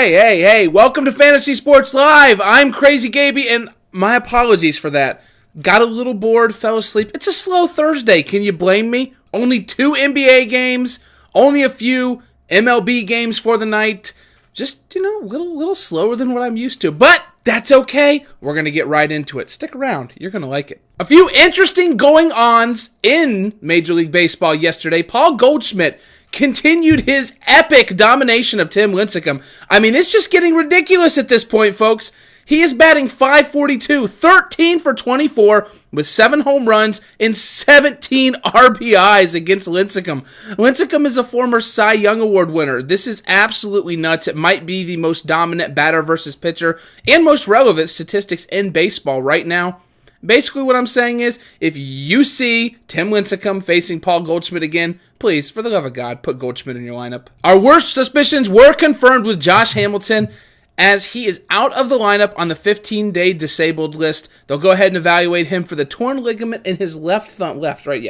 Hey, welcome to Fantasy Sports Live. I'm Crazy Gaby, and my apologies for that. Got a little bored, fell asleep. It's a slow Thursday, can you blame me? Only 2 NBA games, only a few MLB games for the night. Just, a little slower than what I'm used to. But that's okay. We're going to get right into it. Stick around. You're going to like it. A few interesting going-ons in Major League Baseball yesterday. Paul Goldschmidt continued his epic domination of Tim Lincecum. I mean, it's just getting ridiculous at this point, folks. He is batting .542, 13 for 24 with 7 home runs and 17 RBIs against Lincecum. Lincecum is a former Cy Young Award winner. This is absolutely nuts. It might be the most dominant batter versus pitcher and most relevant statistics in baseball right now. Basically, what I'm saying is, if you see Tim Lincecum facing Paul Goldschmidt again, please, for the love of God, put Goldschmidt in your lineup. Our worst suspicions were confirmed with Josh Hamilton, as he is out of the lineup on the 15-day disabled list. They'll go ahead and evaluate him for the torn ligament in his left thumb. Left right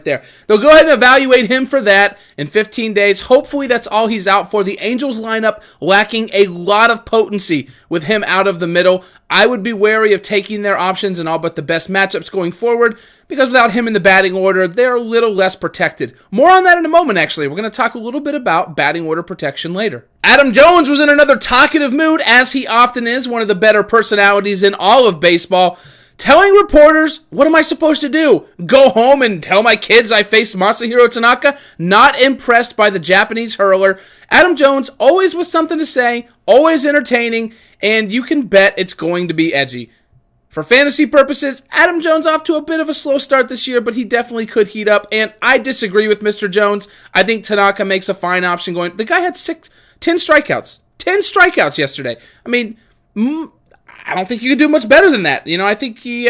there. They'll go ahead and evaluate him for that in 15 days. Hopefully that's all he's out for. The Angels lineup lacking a lot of potency with him out of the middle. I would be wary of taking their options in all but the best matchups going forward, because without him in the batting order, they're a little less protected. More on that in a moment, actually. We're going to talk a little bit about batting order protection later. Adam Jones was in another talkative mood, as he often is, one of the better personalities in all of baseball, telling reporters, what am I supposed to do? Go home and tell my kids I faced Masahiro Tanaka? Not impressed by the Japanese hurler. Adam Jones always with something to say, always entertaining, and you can bet it's going to be edgy. For fantasy purposes, Adam Jones off to a bit of a slow start this year, but he definitely could heat up, and I disagree with Mr. Jones. I think Tanaka makes a fine option going. The guy had 10 strikeouts. 10 strikeouts yesterday. I mean, I don't think you could do much better than that. I think he's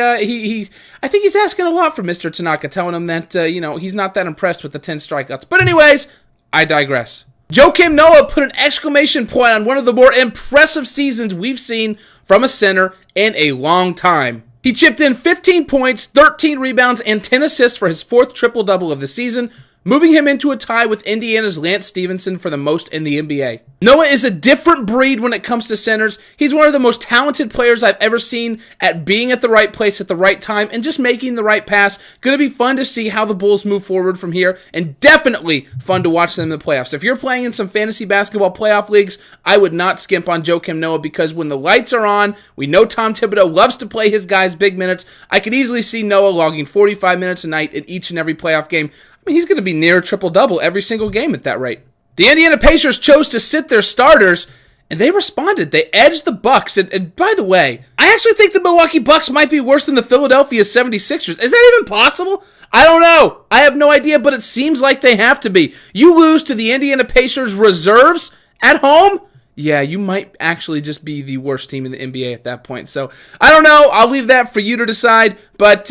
asking a lot from Mr. Tanaka, telling him that he's not that impressed with the 10 strikeouts. But anyways, I digress. Joakim Noah put an exclamation point on one of the more impressive seasons we've seen from a center in a long time. He chipped in 15 points, 13 rebounds, and 10 assists for his 4th triple-double of the season, moving him into a tie with Indiana's Lance Stevenson for the most in the NBA. Noah is a different breed when it comes to centers. He's one of the most talented players I've ever seen at being at the right place at the right time and just making the right pass. Going to be fun to see how the Bulls move forward from here, and definitely fun to watch them in the playoffs. If you're playing in some fantasy basketball playoff leagues, I would not skimp on Joakim Noah, because when the lights are on, we know Tom Thibodeau loves to play his guys big minutes. I could easily see Noah logging 45 minutes a night in each and every playoff game. I mean, he's going to be near a triple-double every single game at that rate. The Indiana Pacers chose to sit their starters, and they responded. They edged the Bucks. And by the way, I actually think the Milwaukee Bucks might be worse than the Philadelphia 76ers. Is that even possible? I don't know. I have no idea, but it seems like they have to be. You lose to the Indiana Pacers reserves at home? Yeah, you might actually just be the worst team in the NBA at that point. So, I don't know. I'll leave that for you to decide. But,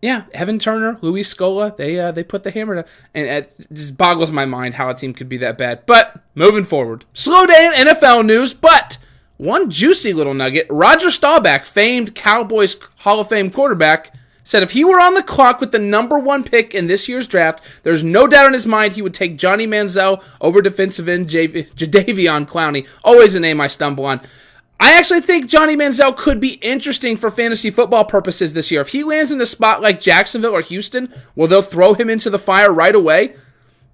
yeah, Evan Turner, Luis Scola, they put the hammer down. And it just boggles my mind how a team could be that bad. But, moving forward. Slow day in NFL news, but one juicy little nugget. Roger Staubach, famed Cowboys Hall of Fame quarterback, said if he were on the clock with the number 1 pick in this year's draft, there's no doubt in his mind he would take Johnny Manziel over defensive end Jadeveon Clowney. Always a name I stumble on. I actually think Johnny Manziel could be interesting for fantasy football purposes this year. If he lands in the spot like Jacksonville or Houston, well, they'll throw him into the fire right away.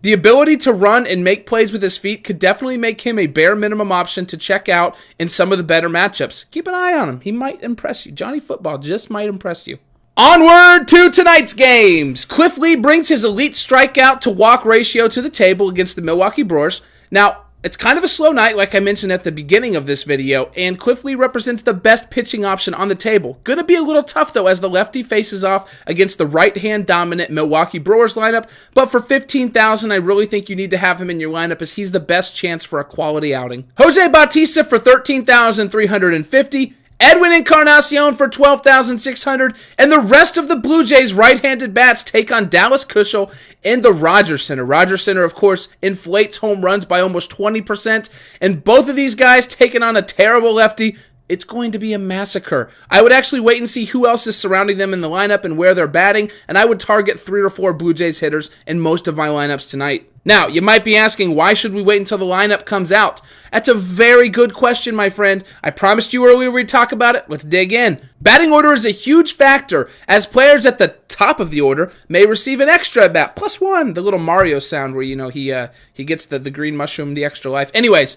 The ability to run and make plays with his feet could definitely make him a bare minimum option to check out in some of the better matchups. Keep an eye on him. He might impress you. Johnny Football just might impress you. Onward to tonight's games. Cliff Lee brings his elite strikeout to walk ratio to the table against the Milwaukee Brewers. Now, it's kind of a slow night, like I mentioned at the beginning of this video, and Cliff Lee represents the best pitching option on the table. Gonna be a little tough, though, as the lefty faces off against the right-hand dominant Milwaukee Brewers lineup, but for $15,000, I really think you need to have him in your lineup, as he's the best chance for a quality outing. Jose Bautista for $13,350. Edwin Encarnacion for $12,600, and the rest of the Blue Jays right-handed bats take on Dallas Keuchel in the Rogers Center. Rogers Center, of course, inflates home runs by almost 20%, and both of these guys taking on a terrible lefty. it's going to be a massacre. I would actually wait and see who else is surrounding them in the lineup and where they're batting, and I would target 3 or 4 Blue Jays hitters in most of my lineups tonight. Now, you might be asking, why should we wait until the lineup comes out? That's a very good question, my friend. I promised you earlier we'd talk about it. Let's dig in. Batting order is a huge factor, as players at the top of the order may receive an extra at-bat, +1, the little Mario sound where, he gets the green mushroom, the extra life. Anyways,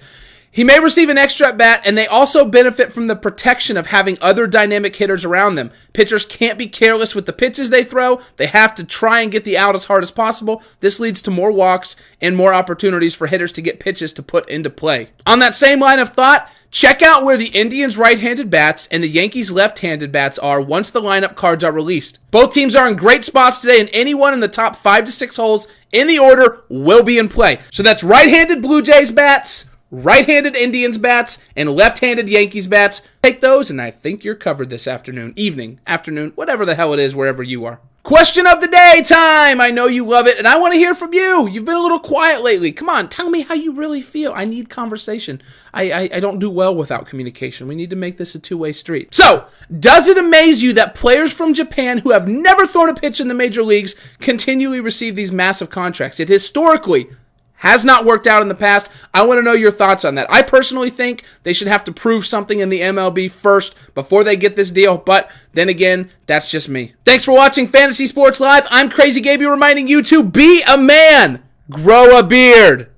he may receive an extra at-bat, and they also benefit from the protection of having other dynamic hitters around them. Pitchers can't be careless with the pitches they throw. They have to try and get the out as hard as possible. This leads to more walks and more opportunities for hitters to get pitches to put into play. On that same line of thought, check out where the Indians' right-handed bats and the Yankees' left-handed bats are once the lineup cards are released. Both teams are in great spots today, and anyone in the top 5 to 6 holes in the order will be in play. So that's right-handed Blue Jays bats, right-handed Indians bats, and left-handed Yankees bats. Take those, and I think you're covered this afternoon, whatever the hell it is, wherever you are. Question of the day time! I know you love it, and I want to hear from you. You've been a little quiet lately. Come on, tell me how you really feel. I need conversation. I don't do well without communication. We need to make this a two-way street. So, does it amaze you that players from Japan who have never thrown a pitch in the major leagues continually receive these massive contracts? It historically has not worked out in the past. I want to know your thoughts on that. I personally think they should have to prove something in the MLB first before they get this deal, but then again, that's just me. Thanks for watching Fantasy Sports Live. I'm Crazy Gaby reminding you to be a man, grow a beard.